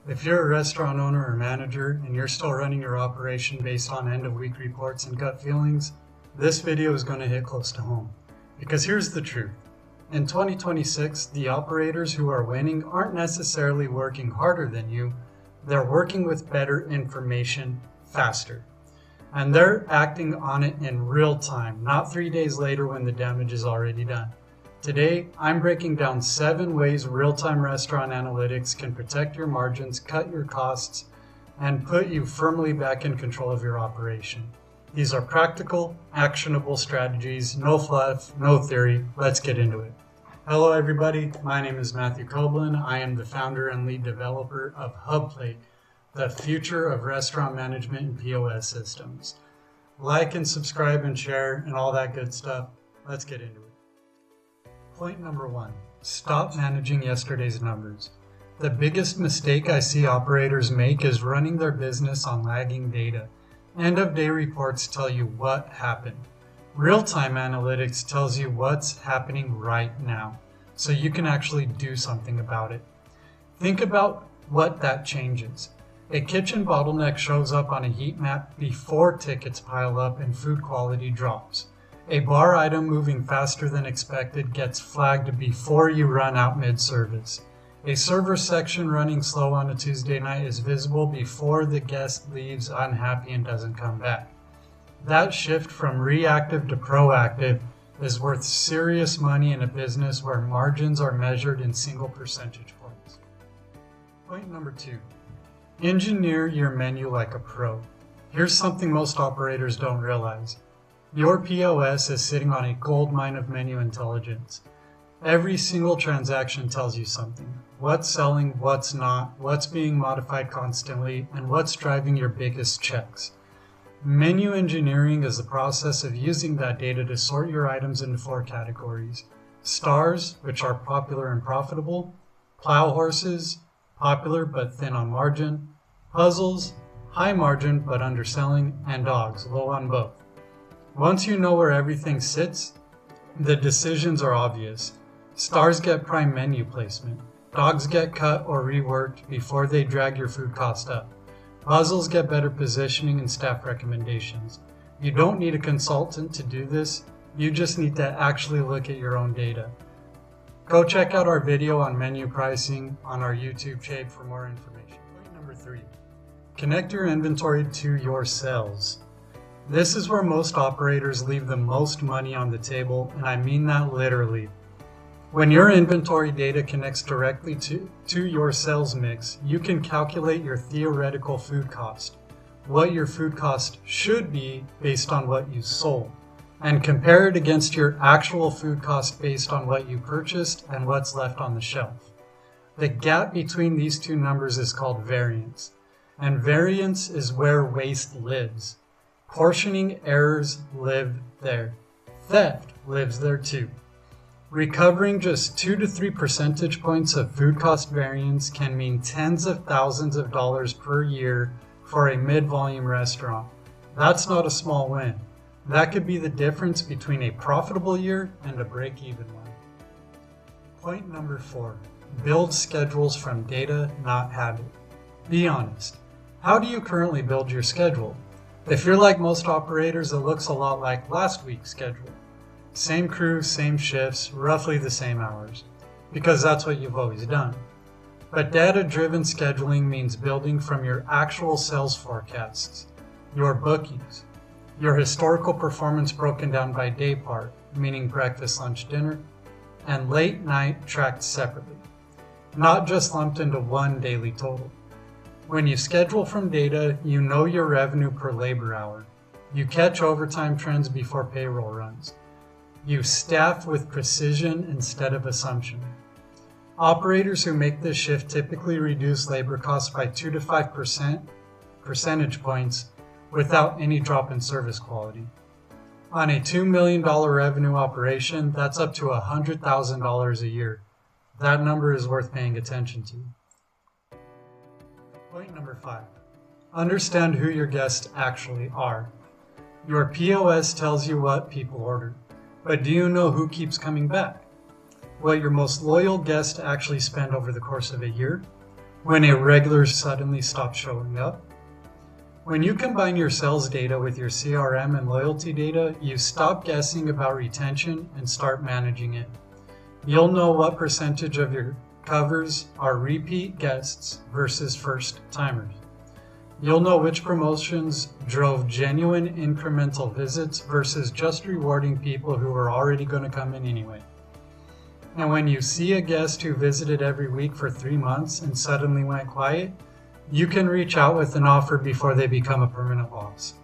If you're a restaurant owner or manager and you're still running your operation based on end-of-week reports and gut feelings, this video is going to hit close to home. Because here's the truth. In 2026, the operators who are winning aren't necessarily working harder than you, they're working with better information faster. And they're acting on it in real time, not 3 days later when the damage is already done. Today, I'm breaking down 7 ways real-time restaurant analytics can protect your margins, cut your costs, and put you firmly back in control of your operation. These are practical, actionable strategies, no fluff, no theory. Let's get into it. Hello everybody, my name is Matthew Coblin. I am the founder and lead developer of HubPlate, the future of restaurant management and POS systems. Like and subscribe and share and all that good stuff. Let's get into it. Point number 1, stop managing yesterday's numbers. The biggest mistake I see operators make is running their business on lagging data. End-of-day reports tell you what happened. Real-time analytics tells you what's happening right now, so you can actually do something about it. Think about what that changes. A kitchen bottleneck shows up on a heat map before tickets pile up and food quality drops. A bar item moving faster than expected gets flagged before you run out mid-service. A server section running slow on a Tuesday night is visible before the guest leaves unhappy and doesn't come back. That shift from reactive to proactive is worth serious money in a business where margins are measured in single percentage points. Point number 2, engineer your menu like a pro. Here's something most operators don't realize. Your POS is sitting on a gold mine of menu intelligence. Every single transaction tells you something. What's selling, what's not, what's being modified constantly, and what's driving your biggest checks. Menu engineering is the process of using that data to sort your items into 4 categories. Stars, which are popular and profitable. Plow horses, popular but thin on margin. Puzzles, high margin but underselling. And dogs, low on both. Once you know where everything sits, the decisions are obvious. Stars get prime menu placement. Dogs get cut or reworked before they drag your food cost up. Puzzles get better positioning and staff recommendations. You don't need a consultant to do this, you just need to actually look at your own data. Go check out our video on menu pricing on our YouTube channel for more information. Point number 3, connect your inventory to your sales. This is where most operators leave the most money on the table, and I mean that literally. When your inventory data connects directly to your sales mix, you can calculate your theoretical food cost, what your food cost should be based on what you sold, and compare it against your actual food cost based on what you purchased and what's left on the shelf. The gap between these two numbers is called variance, and variance is where waste lives. Portioning errors live there. Theft lives there too. Recovering just 2 to 3 percentage points of food cost variance can mean tens of thousands of dollars per year for a mid-volume restaurant. That's not a small win. That could be the difference between a profitable year and a break-even one. Point number 4, build schedules from data, not habit. Be honest. How do you currently build your schedule? If you're like most operators, it looks a lot like last week's schedule. Same crew, same shifts, roughly the same hours, because that's what you've always done. But data-driven scheduling means building from your actual sales forecasts, your bookings, your historical performance broken down by day part, meaning breakfast, lunch, dinner, and late night tracked separately, not just lumped into one daily total. When you schedule from data, you know your revenue per labor hour. You catch overtime trends before payroll runs. You staff with precision instead of assumption. Operators who make this shift typically reduce labor costs by 2 to 5 percentage points without any drop in service quality. On a $2 million revenue operation, that's up to $100,000 a year. That number is worth paying attention to. Point number 5, understand who your guests actually are. Your POS tells you what people order. But do you know who keeps coming back? What your most loyal guests actually spend over the course of a year? when a regular suddenly stops showing up. When you combine your sales data with your CRM and loyalty data, you stop guessing about retention and start managing it. You'll know what percentage of your covers are repeat guests versus first timers. You'll know which promotions drove genuine incremental visits versus just rewarding people who were already going to come in anyway. And when you see a guest who visited every week for 3 months and suddenly went quiet, you can reach out with an offer before they become a permanent loss.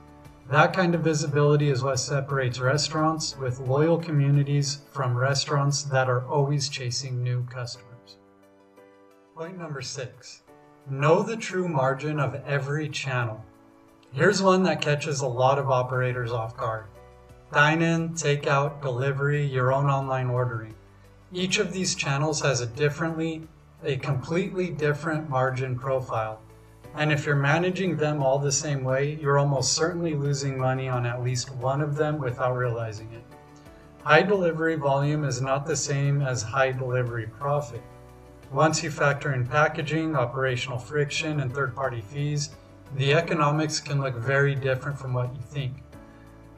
That kind of visibility is what separates restaurants with loyal communities from restaurants that are always chasing new customers. Point number 6. Know the true margin of every channel. Here's one that catches a lot of operators off guard. Dine-in, takeout, delivery, your own online ordering. Each of these channels has a completely different margin profile. And if you're managing them all the same way, you're almost certainly losing money on at least one of them without realizing it. High delivery volume is not the same as high delivery profit. Once you factor in packaging, operational friction, and third-party fees, the economics can look very different from what you think.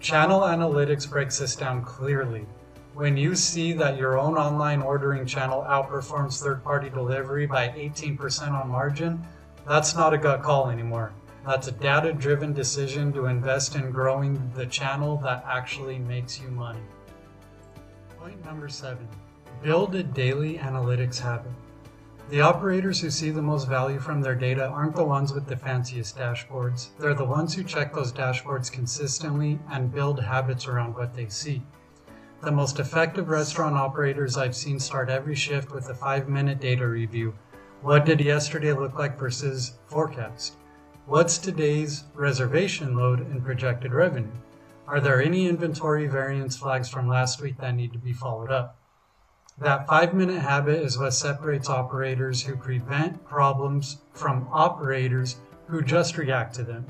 Channel analytics breaks this down clearly. When you see that your own online ordering channel outperforms third-party delivery by 18% on margin, that's not a gut call anymore. That's a data-driven decision to invest in growing the channel that actually makes you money. Point number 7. Build a daily analytics habit. The operators who see the most value from their data aren't the ones with the fanciest dashboards. They're the ones who check those dashboards consistently and build habits around what they see. The most effective restaurant operators I've seen start every shift with a 5-minute data review. What did yesterday look like versus forecast? What's today's reservation load and projected revenue? Are there any inventory variance flags from last week that need to be followed up? That 5-minute habit is what separates operators who prevent problems from operators who just react to them.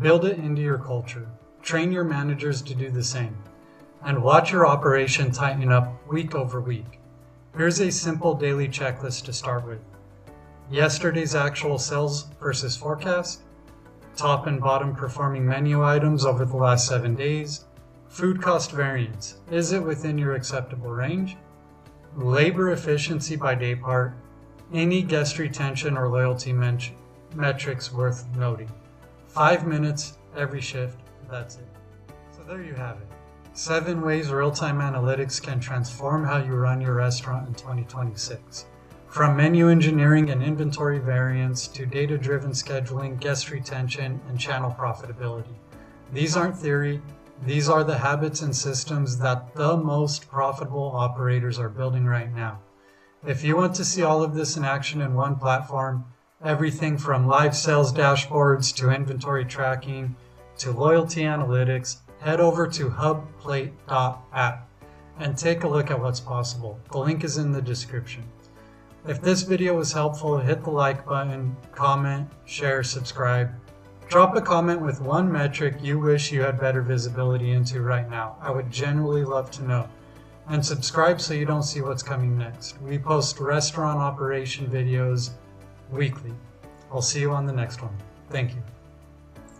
Build it into your culture. Train your managers to do the same. And watch your operation tighten up week over week. Here's a simple daily checklist to start with. Yesterday's actual sales versus forecast, top and bottom performing menu items over the last 7 days, food cost variance, is it within your acceptable range, labor efficiency by day part, any guest retention or loyalty metrics worth noting. 5 minutes every shift, that's it. So there you have it. 7 ways real-time analytics can transform how you run your restaurant in 2026. From menu engineering and inventory variance to data-driven scheduling, guest retention, and channel profitability. These aren't theory, these are the habits and systems that the most profitable operators are building right now. If you want to see all of this in action in one platform, everything from live sales dashboards to inventory tracking to loyalty analytics, head over to HubPlate.app and take a look at what's possible. The link is in the description. If this video was helpful, hit the like button, comment, share, subscribe. Drop a comment with one metric you wish you had better visibility into right now. I would genuinely love to know. And subscribe so you don't see what's coming next. We post restaurant operation videos weekly. I'll see you on the next one. Thank you.